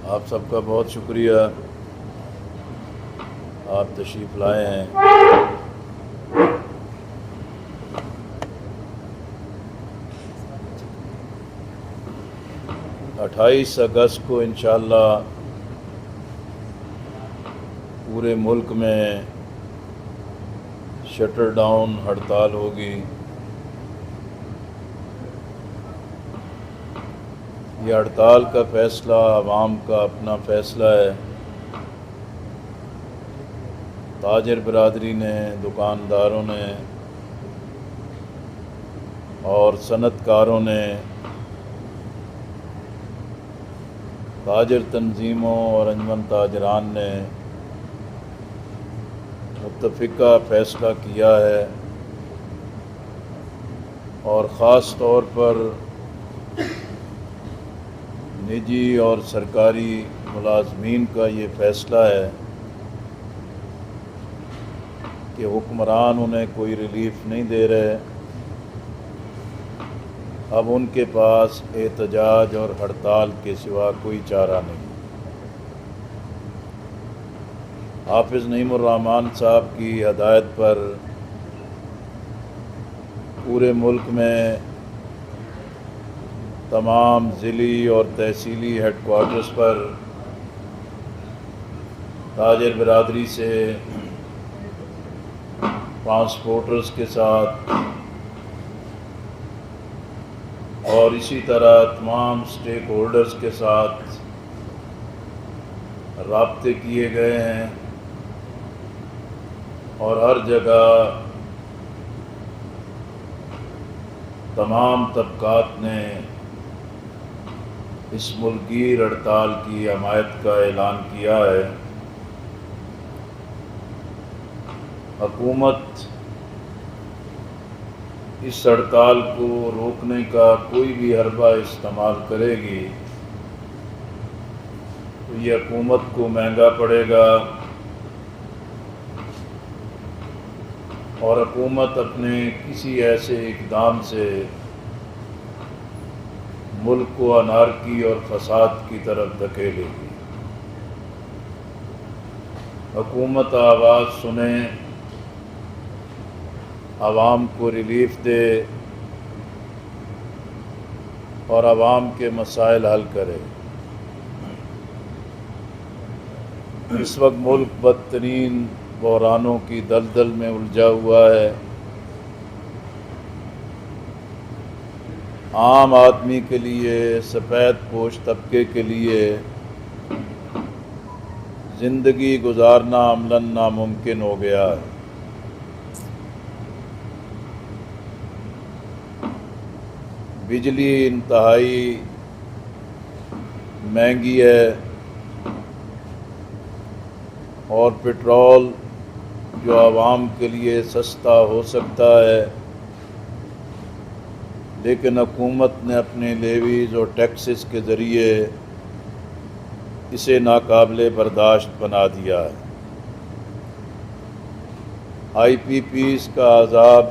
آپ سب کا بہت شکریہ، آپ تشریف لائے ہیں۔ 28 اگست کو انشاءاللہ پورے ملک میں شٹر ڈاؤن ہڑتال ہوگی۔ یہ ہڑتال کا فیصلہ عوام کا اپنا فیصلہ ہے۔ تاجر برادری نے، دکانداروں نے اور صنعت کاروں نے، تاجر تنظیموں اور انجمن تاجران نے متفقہ فیصلہ کیا ہے، اور خاص طور پر نجی اور سرکاری ملازمین کا یہ فیصلہ ہے کہ حکمران انہیں کوئی ریلیف نہیں دے رہے۔ اب ان کے پاس احتجاج اور ہڑتال کے سوا کوئی چارہ نہیں۔ حافظ نعیم الرحمن صاحب کی ہدایت پر پورے ملک میں تمام ضلعی اور تحصیلی ہیڈ کوارٹرز پر تاجر برادری سے، ٹرانسپورٹرز کے ساتھ اور اسی طرح تمام سٹیک ہولڈرز کے ساتھ رابطے کیے گئے ہیں، اور ہر جگہ تمام طبقات نے اس ملکگیر ہڑتال کی حمایت کا اعلان کیا ہے۔ حکومت اس ہڑتال کو روکنے کا کوئی بھی حربہ استعمال کرے گی تو یہ حکومت کو مہنگا پڑے گا، اور حکومت اپنے کسی ایسے اقدام سے ملک کو انارکی اور فساد کی طرف دھکیلے گی۔ حکومت آواز سنے، عوام کو ریلیف دے اور عوام کے مسائل حل کرے۔ اس وقت ملک بدترین بحرانوں کی دلدل میں الجھا ہوا ہے۔ عام آدمی کے لیے، سفید پوش طبقے کے لیے زندگی گزارنا عملاً ناممکن ہو گیا ہے۔ بجلی انتہائی مہنگی ہے، اور پٹرول جو عوام کے لیے سستا ہو سکتا ہے، لیکن حکومت نے اپنے لیویز اور ٹیکسز کے ذریعے اسے ناقابل برداشت بنا دیا ہے۔ آئی پی پیز کا عذاب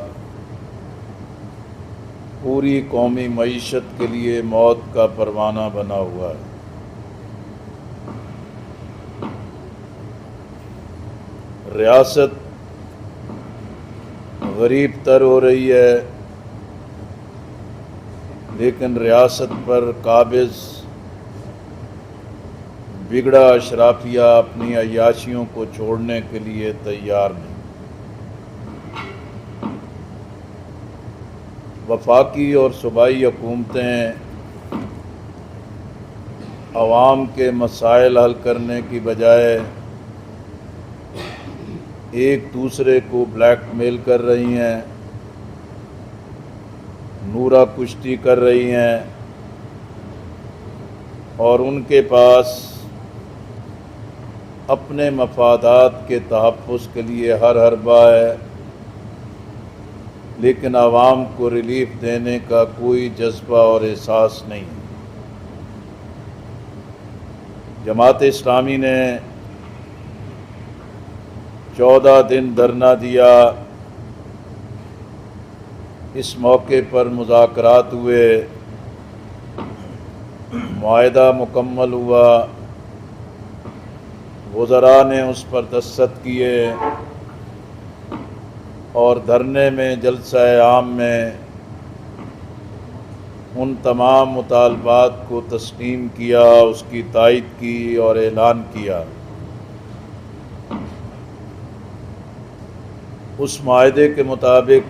پوری قومی معیشت کے لیے موت کا پروانہ بنا ہوا ہے۔ ریاست غریب تر ہو رہی ہے، لیکن ریاست پر قابض بگڑا اشرافیہ اپنی عیاشیوں کو چھوڑنے کے لیے تیار نہیں۔ وفاقی اور صوبائی حکومتیں عوام کے مسائل حل کرنے کی بجائے ایک دوسرے کو بلیک میل کر رہی ہیں، نورہ کشتی کر رہی ہیں، اور ان کے پاس اپنے مفادات کے تحفظ کے لیے ہر حربہ ہے، لیکن عوام کو ریلیف دینے کا کوئی جذبہ اور احساس نہیں۔ جماعت اسلامی نے 14 دن دھرنا دیا، اس موقع پر مذاکرات ہوئے، معاہدہ مکمل ہوا، وزراء نے اس پر دستخط کیے اور دھرنے میں جلسہ عام میں ان تمام مطالبات کو تسلیم کیا، اس کی تائید کی اور اعلان کیا۔ اس معاہدے کے مطابق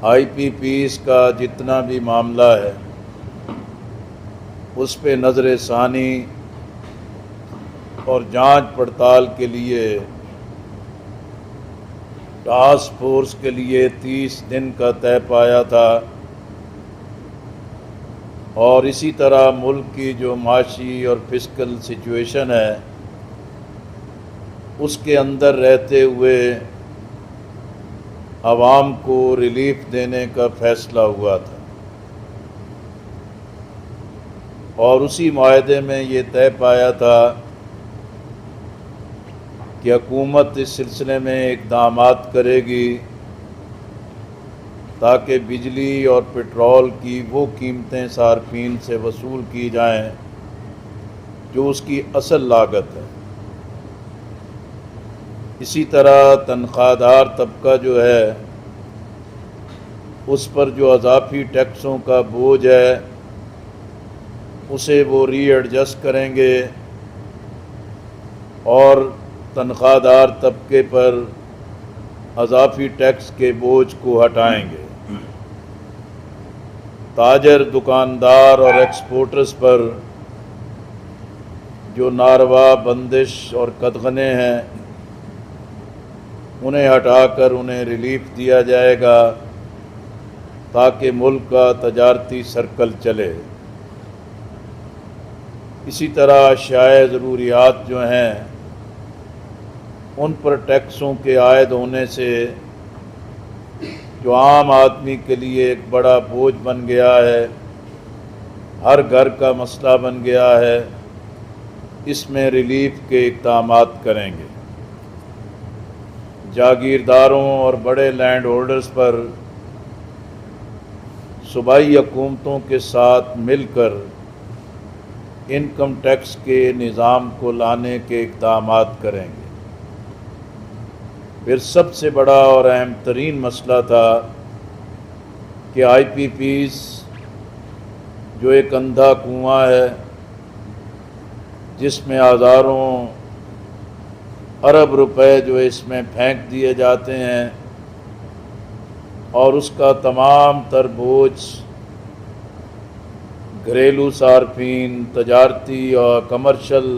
آئی پی پیز کا جتنا بھی معاملہ ہے اس پہ نظر ثانی اور جانچ پڑتال کے لیے ٹاسک فورس کے لیے 30 دن کا طے پایا تھا، اور اسی طرح ملک کی جو معاشی اور فسکل سچویشن ہے اس کے اندر رہتے ہوئے عوام کو ریلیف دینے کا فیصلہ ہوا تھا، اور اسی معاہدے میں یہ طے پایا تھا کہ حکومت اس سلسلے میں اقدامات کرے گی تاکہ بجلی اور پٹرول کی وہ قیمتیں صارفین سے وصول کی جائیں جو اس کی اصل لاگت ہے۔ اسی طرح تنخواہ دار طبقہ جو ہے اس پر جو اضافی ٹیکسوں کا بوجھ ہے اسے وہ ری ایڈجسٹ کریں گے اور تنخواہ دار طبقے پر اضافی ٹیکس کے بوجھ کو ہٹائیں گے۔ تاجر، دکاندار اور ایکسپورٹرز پر جو ناروا بندش اور قدغنے ہیں انہیں ہٹا کر انہیں ریلیف دیا جائے گا تاکہ ملک کا تجارتی سرکل چلے۔ اسی طرح اشیاء ضروریات جو ہیں ان پر ٹیکسوں کے عائد ہونے سے جو عام آدمی کے لیے ایک بڑا بوجھ بن گیا ہے، ہر گھر کا مسئلہ بن گیا ہے، اس میں ریلیف کے اقدامات کریں گے۔ جاگیرداروں اور بڑے لینڈ ہولڈرز پر صوبائی حکومتوں کے ساتھ مل کر انکم ٹیکس کے نظام کو لانے کے اقدامات کریں گے۔ پھر سب سے بڑا اور اہم ترین مسئلہ تھا کہ آئی پی پیز جو ایک اندھا کنواں ہے جس میں ہزاروں ارب روپے جو اس میں پھینک دیے جاتے ہیں اور اس کا تمام تر بوجھ گھریلو صارفین، تجارتی اور کمرشل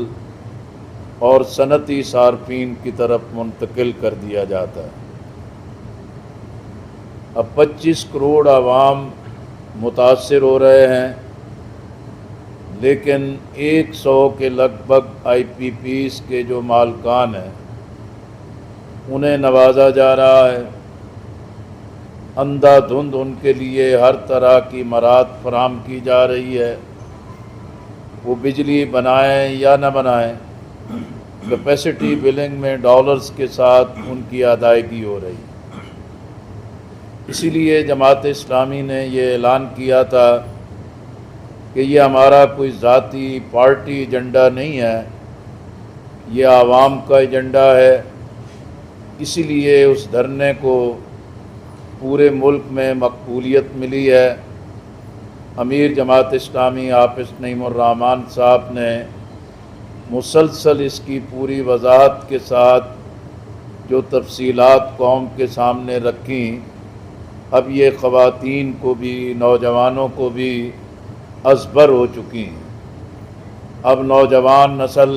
اور صنعتی صارفین کی طرف منتقل کر دیا جاتا ہے۔ اب 25 کروڑ عوام متاثر ہو رہے ہیں، لیکن 100 کے لگ بھگ آئی پی پیز کے جو مالکان ہیں انہیں نوازا جا رہا ہے، اندھا دھند ان کے لیے ہر طرح کی مراعات فراہم کی جا رہی ہے، وہ بجلی بنائیں یا نہ بنائیں، کیپیسٹی بلنگ میں ڈالرز کے ساتھ ان کی ادائیگی ہو رہی ہے۔ اسی لیے جماعت اسلامی نے یہ اعلان کیا تھا کہ یہ ہمارا کوئی ذاتی پارٹی ایجنڈا نہیں ہے، یہ عوام کا ایجنڈا ہے۔ اسی لیے اس دھرنے کو پورے ملک میں مقبولیت ملی ہے۔ امیر جماعت اسلامی حافظ نعیم الرحمن صاحب نے مسلسل اس کی پوری وضاحت کے ساتھ جو تفصیلات قوم کے سامنے رکھیں، اب یہ خواتین کو بھی، نوجوانوں کو بھی ازبر ہو چکی ہیں۔ اب نوجوان نسل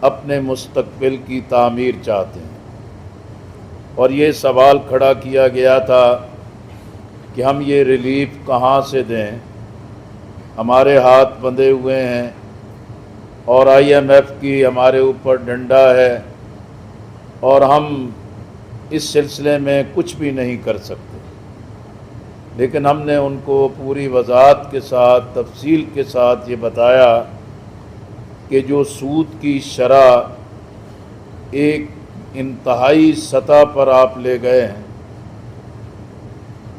اپنے مستقبل کی تعمیر چاہتے ہیں، اور یہ سوال کھڑا کیا گیا تھا کہ ہم یہ ریلیف کہاں سے دیں، ہمارے ہاتھ بندھے ہوئے ہیں اور آئی ایم ایف کی ہمارے اوپر ڈنڈا ہے اور ہم اس سلسلے میں کچھ بھی نہیں کر سکتے۔ لیکن ہم نے ان کو پوری وضاحت کے ساتھ، تفصیل کے ساتھ یہ بتایا کہ جو سود کی شرح ایک انتہائی سطح پر آپ لے گئے ہیں،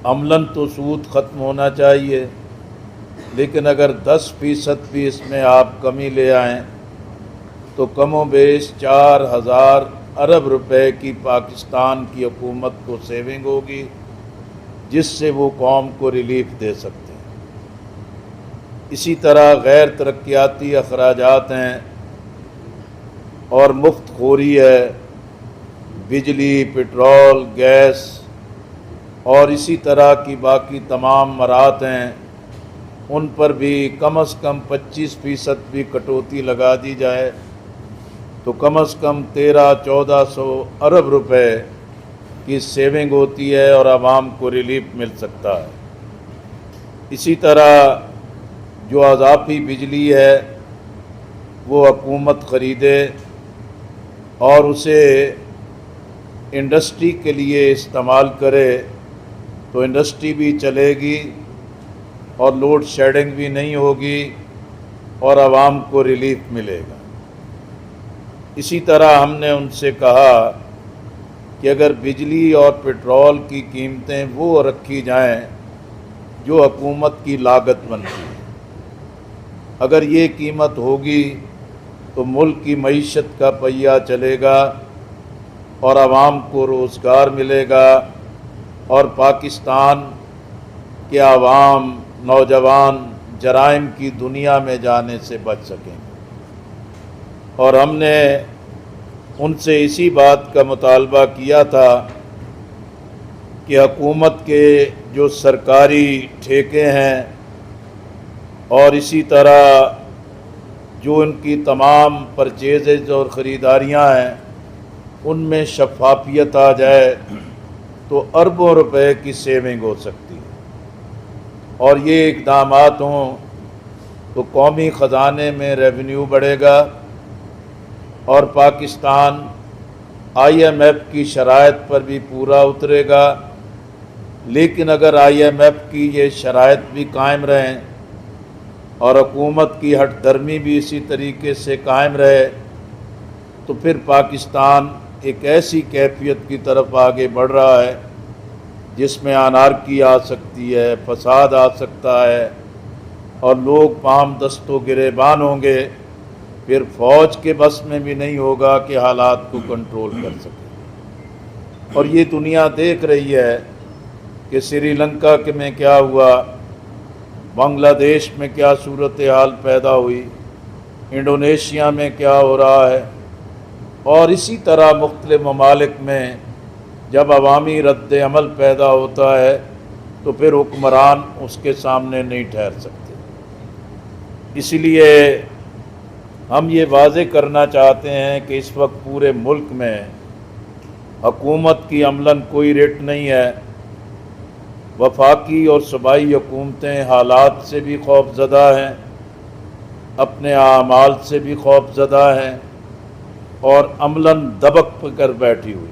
عملاً تو سود ختم ہونا چاہیے، لیکن اگر 10% بھی اس میں آپ کمی لے آئیں تو کم و بیش 4000 ارب روپے کی پاکستان کی حکومت کو سیونگ ہوگی، جس سے وہ قوم کو ریلیف دے سکتے ہیں۔ اسی طرح غیر ترقیاتی اخراجات ہیں اور مفت خوری ہے، بجلی، پٹرول، گیس اور اسی طرح کی باقی تمام مرات ہیں، ان پر بھی کم از کم 25% بھی کٹوتی لگا دی جائے تو کم از کم 1300-1400 ارب روپے کی سیونگ ہوتی ہے اور عوام کو ریلیف مل سکتا ہے۔ اسی طرح جو اضافی بجلی ہے وہ حکومت خریدے اور اسے انڈسٹری کے لیے استعمال کرے تو انڈسٹری بھی چلے گی اور لوڈ شیڈنگ بھی نہیں ہوگی اور عوام کو ریلیف ملے گا۔ اسی طرح ہم نے ان سے کہا کہ اگر بجلی اور پٹرول کی قیمتیں وہ رکھی جائیں جو حکومت کی لاگت بنتی ہے، اگر یہ قیمت ہوگی تو ملک کی معیشت کا پہیہ چلے گا اور عوام کو روزگار ملے گا اور پاکستان کے عوام، نوجوان جرائم کی دنیا میں جانے سے بچ سکیں۔ اور ہم نے ان سے اسی بات کا مطالبہ کیا تھا کہ حکومت کے جو سرکاری ٹھیکے ہیں اور اسی طرح جو ان کی تمام پرچیزز اور خریداریاں ہیں ان میں شفافیت آ جائے تو اربوں روپے کی سیونگ ہو سکتی ہے، اور یہ اقدامات ہوں تو قومی خزانے میں ریونیو بڑھے گا اور پاکستان IMF کی شرائط پر بھی پورا اترے گا۔ لیکن اگر IMF کی یہ شرائط بھی قائم رہیں اور حکومت کی ہٹ درمی بھی اسی طریقے سے قائم رہے تو پھر پاکستان ایک ایسی کیفیت کی طرف آگے بڑھ رہا ہے جس میں انارکی آ سکتی ہے، فساد آ سکتا ہے اور لوگ پام دست و گریبان ہوں گے، پھر فوج کے بس میں بھی نہیں ہوگا کہ حالات کو کنٹرول کر سکے۔ اور یہ دنیا دیکھ رہی ہے کہ سری لنکا میں کیا ہوا، بنگلہ دیش میں کیا صورتحال پیدا ہوئی، انڈونیشیا میں کیا ہو رہا ہے، اور اسی طرح مختلف ممالک میں جب عوامی رد عمل پیدا ہوتا ہے تو پھر حکمران اس کے سامنے نہیں ٹھہر سکتے۔ اس لیے ہم یہ واضح کرنا چاہتے ہیں کہ اس وقت پورے ملک میں حکومت کی عملاً کوئی ریٹ نہیں ہے۔ وفاقی اور صوبائی حکومتیں حالات سے بھی خوف زدہ ہیں، اپنے اعمال سے بھی خوف زدہ ہیں اور عملاً دبک کر بیٹھی ہوئی۔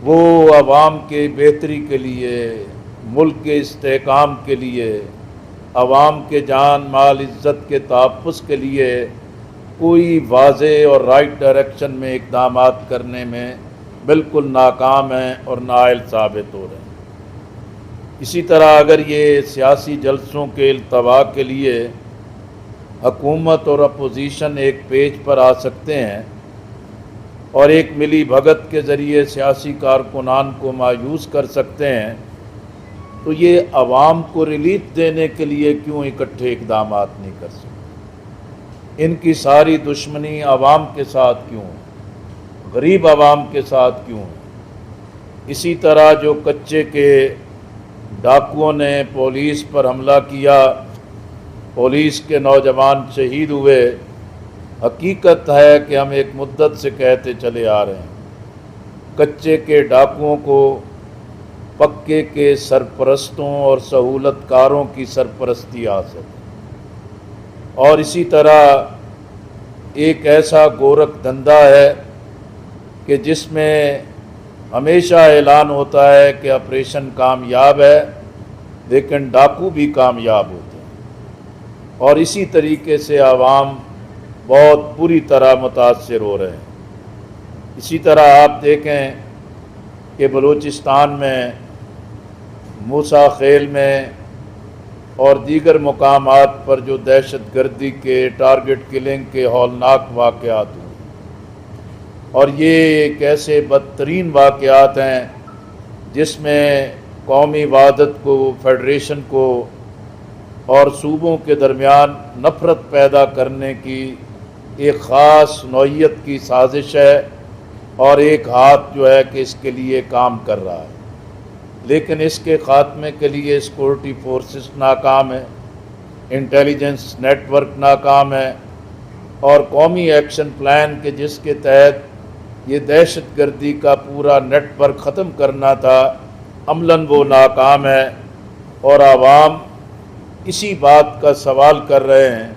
وہ عوام کے بہتری کے لیے، ملک کے استحکام کے لیے، عوام کے جان مال عزت کے تحفظ کے لیے کوئی واضح اور رائٹ ڈائریکشن میں اقدامات کرنے میں بالکل ناکام ہیں اور نااہل ثابت ہو رہے ہیں۔ اسی طرح اگر یہ سیاسی جلسوں کے التوا کے لیے حکومت اور اپوزیشن ایک پیج پر آ سکتے ہیں اور ایک ملی بھگت کے ذریعے سیاسی کارکنان کو مایوس کر سکتے ہیں تو یہ عوام کو ریلیف دینے کے لیے کیوں اکٹھے اقدامات نہیں کر سکتے؟ ان کی ساری دشمنی عوام کے ساتھ کیوں ہے؟ غریب عوام کے ساتھ کیوں ہے؟ اسی طرح جو کچے کے ڈاکوؤں نے پولیس پر حملہ کیا، پولیس کے نوجوان شہید ہوئے، حقیقت ہے کہ ہم ایک مدت سے کہتے چلے آ رہے ہیں کچے کے ڈاکوؤں کو پکے کے سرپرستوں اور سہولت کاروں کی سرپرستی حاصل، اور اسی طرح ایک ایسا گورکھ دھندا ہے کہ جس میں ہمیشہ اعلان ہوتا ہے کہ آپریشن کامیاب ہے لیکن ڈاکو بھی کامیاب ہوتے ہیں، اور اسی طریقے سے عوام بہت بری طرح متاثر ہو رہے ہیں۔ اسی طرح آپ دیکھیں کہ بلوچستان میں موسیٰ خیل میں اور دیگر مقامات پر جو دہشت گردی کے ٹارگٹ کلنگ کے ہولناک واقعات ہوئے، اور یہ ایک ایسے بدترین واقعات ہیں جس میں قومی وحدت کو، فیڈریشن کو اور صوبوں کے درمیان نفرت پیدا کرنے کی ایک خاص نوعیت کی سازش ہے، اور ایک ہاتھ جو ہے کہ اس کے لیے کام کر رہا ہے، لیکن اس کے خاتمے کے لیے سیکورٹی فورسز ناکام ہے، انٹیلیجنس نیٹ ورک ناکام ہے، اور قومی ایکشن پلان کے جس کے تحت یہ دہشت گردی کا پورا نیٹ ورک ختم کرنا تھا، عملاً وہ ناکام ہے، اور عوام اسی بات کا سوال کر رہے ہیں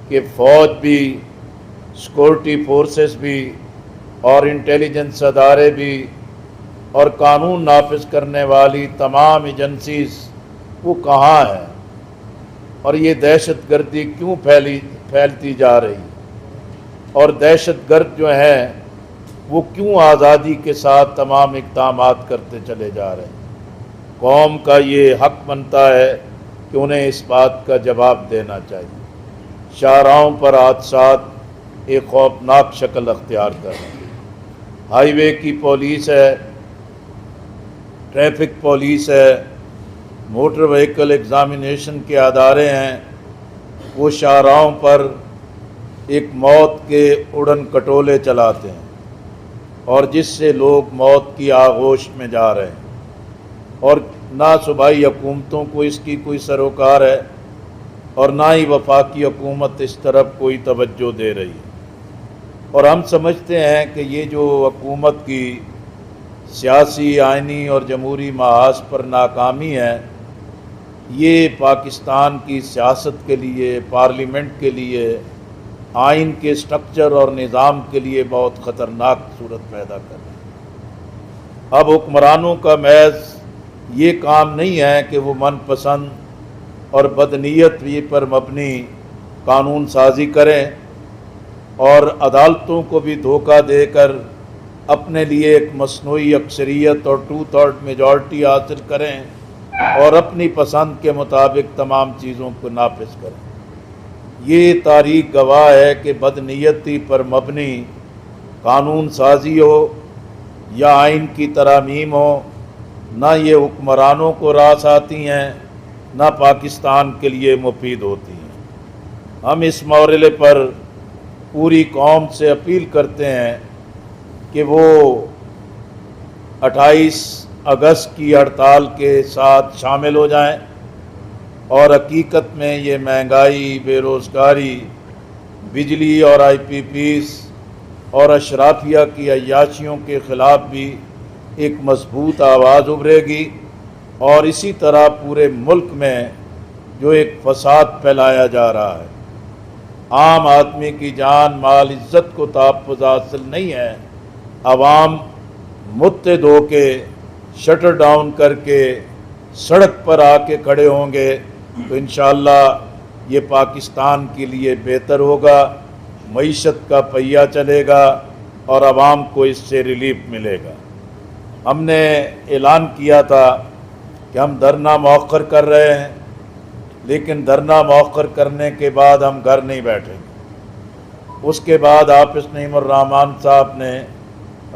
کہ فوج بھی، سیکورٹی فورسز بھی اور انٹیلیجنس ادارے بھی اور قانون نافذ کرنے والی تمام ایجنسیز وہ کہاں ہیں، اور یہ دہشت گردی کیوں پھیلتی جا رہی، اور دہشت گرد جو ہیں وہ کیوں آزادی کے ساتھ تمام اقدامات کرتے چلے جا رہے ہیں۔ قوم کا یہ حق بنتا ہے کہ انہیں اس بات کا جواب دینا چاہیے۔ شاہراہوں پر حادثات ایک خوفناک شکل اختیار کر رہے ہیں۔ ہائی وے کی پولیس ہے، ٹریفک پولیس ہے، موٹر وہیکل ایگزامینیشن کے ادارے ہیں، وہ شاہراہوں پر ایک موت کے اڑن کٹولے چلاتے ہیں، اور جس سے لوگ موت کی آغوش میں جا رہے ہیں، اور نہ صوبائی حکومتوں کو اس کی کوئی سروکار ہے، اور نہ ہی وفاقی حکومت اس طرف کوئی توجہ دے رہی ہے۔ اور ہم سمجھتے ہیں کہ یہ جو حکومت کی سیاسی، آئینی اور جمہوری محاذ پر ناکامی ہے، یہ پاکستان کی سیاست کے لیے، پارلیمنٹ کے لیے، آئین کے سٹرکچر اور نظام کے لیے بہت خطرناک صورت پیدا کر رہی ہے۔ اب حکمرانوں کا محض یہ کام نہیں ہے کہ وہ من پسند اور بدنیت پر مبنی قانون سازی کریں اور عدالتوں کو بھی دھوکہ دے کر اپنے لیے ایک مصنوعی اکثریت اور 2/3 میجورٹی حاصل کریں اور اپنی پسند کے مطابق تمام چیزوں کو نافذ کریں۔ یہ تاریخ گواہ ہے کہ بدنیتی پر مبنی قانون سازی ہو یا آئین کی ترامیم ہو، نہ یہ حکمرانوں کو راس آتی ہیں، نہ پاکستان کے لیے مفید ہوتی ہیں۔ ہم اس مورلے پر پوری قوم سے اپیل کرتے ہیں کہ وہ 28 اگست کی ہڑتال کے ساتھ شامل ہو جائیں، اور حقیقت میں یہ مہنگائی، بے روزگاری، بجلی اور IPPs اور اشرافیہ کی عیاشیوں کے خلاف بھی ایک مضبوط آواز ابھرے گی، اور اسی طرح پورے ملک میں جو ایک فساد پھیلایا جا رہا ہے، عام آدمی کی جان، مال، عزت کو تحفظ حاصل نہیں ہے، عوام متحد ہو کے شٹر ڈاؤن کر کے سڑک پر آ کے کھڑے ہوں گے تو انشاءاللہ یہ پاکستان کے لیے بہتر ہوگا، معیشت کا پہیہ چلے گا اور عوام کو اس سے ریلیف ملے گا۔ ہم نے اعلان کیا تھا کہ ہم دھرنا مؤخر کر رہے ہیں، لیکن دھرنا مؤخر کرنے کے بعد ہم گھر نہیں بیٹھیں گے۔ اس کے بعد حافظ نعیم الرحمن صاحب نے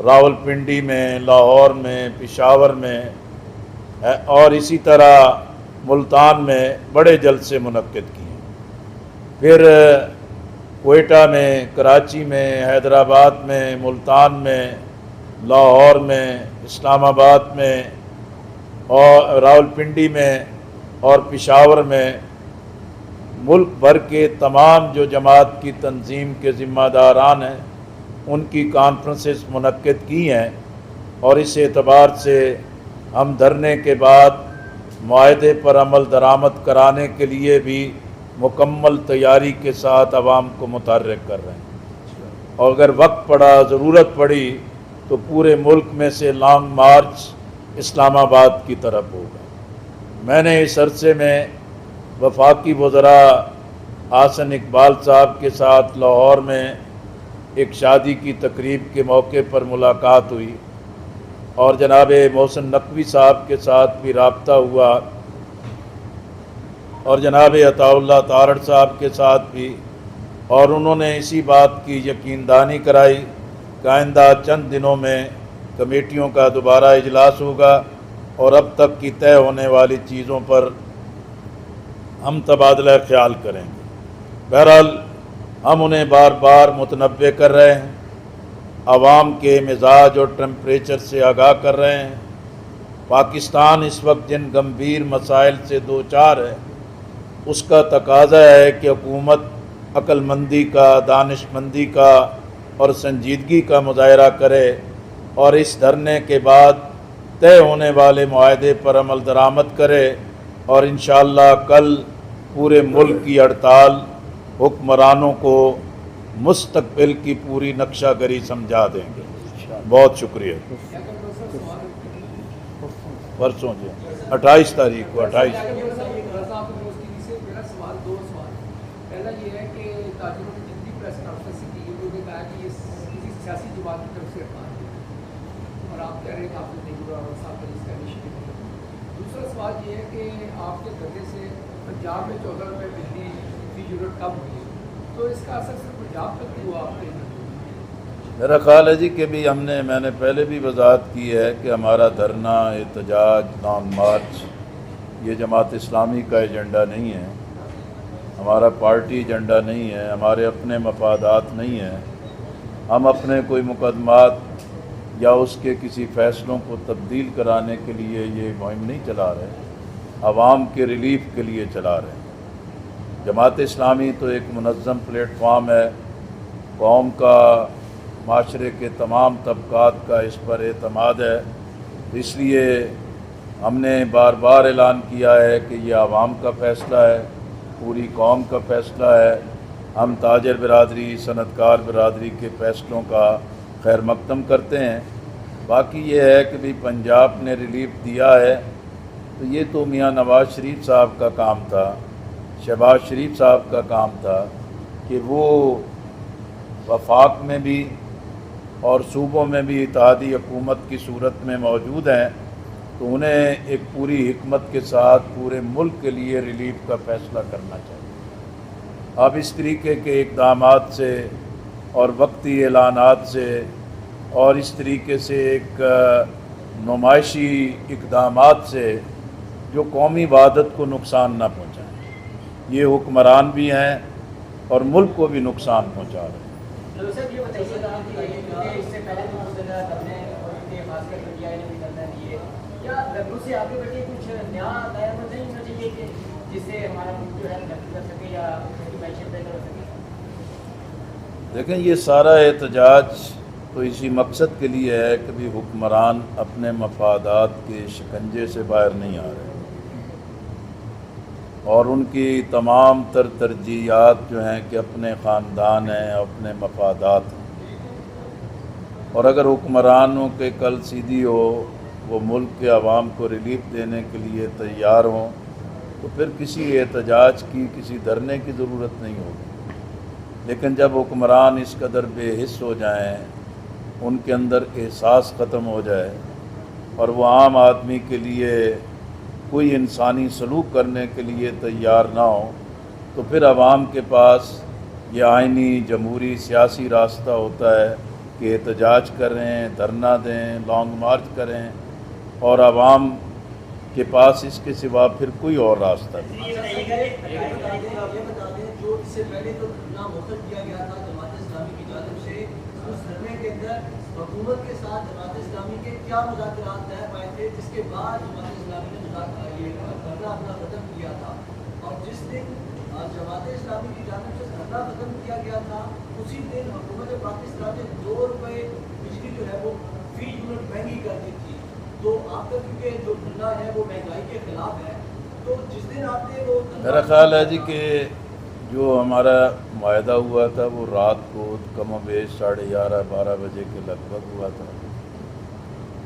راولپنڈی میں، لاہور میں، پشاور میں اور اسی طرح ملتان میں بڑے جلسے منعقد کیے، پھر کوئٹہ میں، کراچی میں، حیدرآباد میں، ملتان میں، لاہور میں، اسلام آباد میں اور راولپنڈی میں اور پشاور میں ملک بھر کے تمام جو جماعت کی تنظیم کے ذمہ داران ہیں ان کی کانفرنسز منعقد کی ہیں، اور اس اعتبار سے ہم دھرنے کے بعد معاہدے پر عمل درآمد کرانے کے لیے بھی مکمل تیاری کے ساتھ عوام کو متحرک کر رہے ہیں، اور اگر وقت پڑا، ضرورت پڑی تو پورے ملک میں سے لانگ مارچ اسلام آباد کی طرف ہوگا۔ میں نے اس عرصے میں وفاقی وزراء حسن اقبال صاحب کے ساتھ لاہور میں ایک شادی کی تقریب کے موقع پر ملاقات ہوئی، اور جناب محسن نقوی صاحب کے ساتھ بھی رابطہ ہوا، اور جناب عطاءاللہ تارڑ صاحب کے ساتھ بھی، اور انہوں نے اسی بات کی یقین دہانی کرائی کہ آئندہ چند دنوں میں کمیٹیوں کا دوبارہ اجلاس ہوگا اور اب تک کی طے ہونے والی چیزوں پر ہم تبادلہ خیال کریں گے۔ بہرحال ہم انہیں بار بار متنبع کر رہے ہیں، عوام کے مزاج اور ٹمپریچر سے آگاہ کر رہے ہیں۔ پاکستان اس وقت جن گمبھیر مسائل سے دوچار ہے، اس کا تقاضا ہے کہ حکومت عقل مندی کا، دانش مندی کا اور سنجیدگی کا مظاہرہ کرے اور اس دھرنے کے بعد طے ہونے والے معاہدے پر عمل درآمد کرے، اور انشاءاللہ کل پورے ملک کی ہڑتال حکمرانوں کو مستقبل کی پوری نقشہ گری سمجھا دیں گے۔ بہت شکریہ۔ پرسوں جی 28 تاریخ کو 28 پہلا یہ ہے کہ تاجروں نے جتنی پریس کانفرنس کی انہوں نے کہا کہ یہ کسی سیاسی جماعت کی طرف سے اٹھا ہے، اور آپ کہہ رہے ہیں کہ آپ نے نہیں صاحب نے اس کا انیشیٹو لیا۔ دوسرا سوال یہ ہے کہ آپ کے دھرنے سے پنجاب میں 14 روپے بجلی فی یونٹ کم ہوئی ہے، تو اس کا اثر صرف پنجاب تک ہی ہوا آپ کے؟ میرا خیال ہے جی کہ بھی میں نے پہلے بھی وضاحت کی ہے کہ ہمارا دھرنا، احتجاج، لانگ مارچ یہ جماعت اسلامی کا ایجنڈا نہیں ہے، ہمارا پارٹی ایجنڈا نہیں ہے، ہمارے اپنے مفادات نہیں ہیں۔ ہم اپنے کوئی مقدمات یا اس کے کسی فیصلوں کو تبدیل کرانے کے لیے یہ مہم نہیں چلا رہے، عوام کے ریلیف کے لیے چلا رہے ہیں۔ جماعت اسلامی تو ایک منظم پلیٹ فارم ہے، قوم کا، معاشرے کے تمام طبقات کا اس پر اعتماد ہے، اس لیے ہم نے بار بار اعلان کیا ہے کہ یہ عوام کا فیصلہ ہے، پوری قوم کا فیصلہ ہے۔ ہم تاجر برادری، صنعت کار برادری کے فیصلوں کا خیر مقدم کرتے ہیں۔ باقی یہ ہے کہ بھی پنجاب نے ریلیف دیا ہے تو یہ تو میاں نواز شریف صاحب کا کام تھا، شہباز شریف صاحب کا کام تھا کہ وہ وفاق میں بھی اور صوبوں میں بھی اتحادی حکومت کی صورت میں موجود ہیں، تو انہیں ایک پوری حکمت کے ساتھ پورے ملک کے لیے ریلیف کا فیصلہ کرنا چاہیے۔ اب اس طریقے کے اقدامات سے اور وقتی اعلانات سے اور اس طریقے سے ایک نمائشی اقدامات سے جو قومی وحدت کو نقصان نہ پہنچائیں، یہ حکمران بھی ہیں اور ملک کو بھی نقصان پہنچا رہے ہیں۔ صاحب یہ بتائیے گا کہ اس سے پہلے تو دھرنے اور خاص کر پی آئی نے بھی دھرنا دیے، کیا لکھنؤ سے آگے بڑھ کے کچھ نیا دائر نہیں ہونا چاہیے کہ جس سے ہمارا ملک جو ہے ترقی کر سکے یا معیشت بہتر ہو سکے؟ دیکھیں یہ سارا احتجاج تو اسی مقصد کے لیے ہے کہ بھی حکمران اپنے مفادات کے شکنجے سے باہر نہیں آ رہے، اور ان کی تمام تر ترجیحات جو ہیں کہ اپنے خاندان ہیں، اپنے مفادات ہیں، اور اگر حکمرانوں کے کل سیدھی ہو وہ ملک کے عوام کو ریلیف دینے کے لیے تیار ہوں تو پھر کسی احتجاج کی، کسی دھرنے کی ضرورت نہیں ہوگی۔ لیکن جب حکمران اس قدر بے حس ہو جائیں، ان کے اندر احساس ختم ہو جائے اور وہ عام آدمی کے لیے کوئی انسانی سلوک کرنے کے لیے تیار نہ ہو، تو پھر عوام کے پاس یہ آئینی جمہوری سیاسی راستہ ہوتا ہے کہ احتجاج کریں، دھرنا دیں، لانگ مارچ کریں، اور عوام کے پاس اس کے سوا پھر کوئی اور راستہ نہیں۔ جو اس سے پہلے تو دھرنا موخر کیا گیا تھا جماعت اسلامی کی جانب سے، اس دھرنے کے اندر حکومت کے ساتھ جماعت اسلامی کے کیا مذاکرات طے پائے تھے، جس کے بعد جماعت اسلامی نے یہ دھرنا اپنا ختم کیا تھا؟ اور جس دن جماعت اسلامی کی جانب سے دھرنا ختم کیا گیا تھا، اسی دن حکومت پاکستان نے 2 روپے بجلی جو ہے وہ فی یونٹ مہنگی کر دی تھی۔ تو آپ کا کیونکہ جو دھرنا ہے وہ مہنگائی کے خلاف ہے، تو جس دن آپ نے وہ میرا خیال ہے جی کہ جو ہمارا معاہدہ ہوا تھا وہ رات کو کم و بیش 11:30 12 بجے کے لگ بھگ ہوا تھا،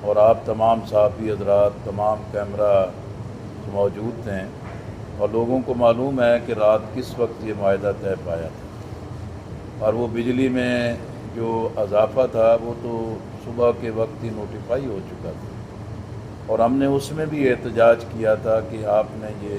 اور آپ تمام صحافی حضرات، تمام کیمرہ موجود تھے، اور لوگوں کو معلوم ہے کہ رات کس وقت یہ معاہدہ طے پایا تھا، اور وہ بجلی میں جو اضافہ تھا وہ تو صبح کے وقت ہی نوٹیفائی ہو چکا تھا، اور ہم نے اس میں بھی احتجاج کیا تھا کہ آپ نے یہ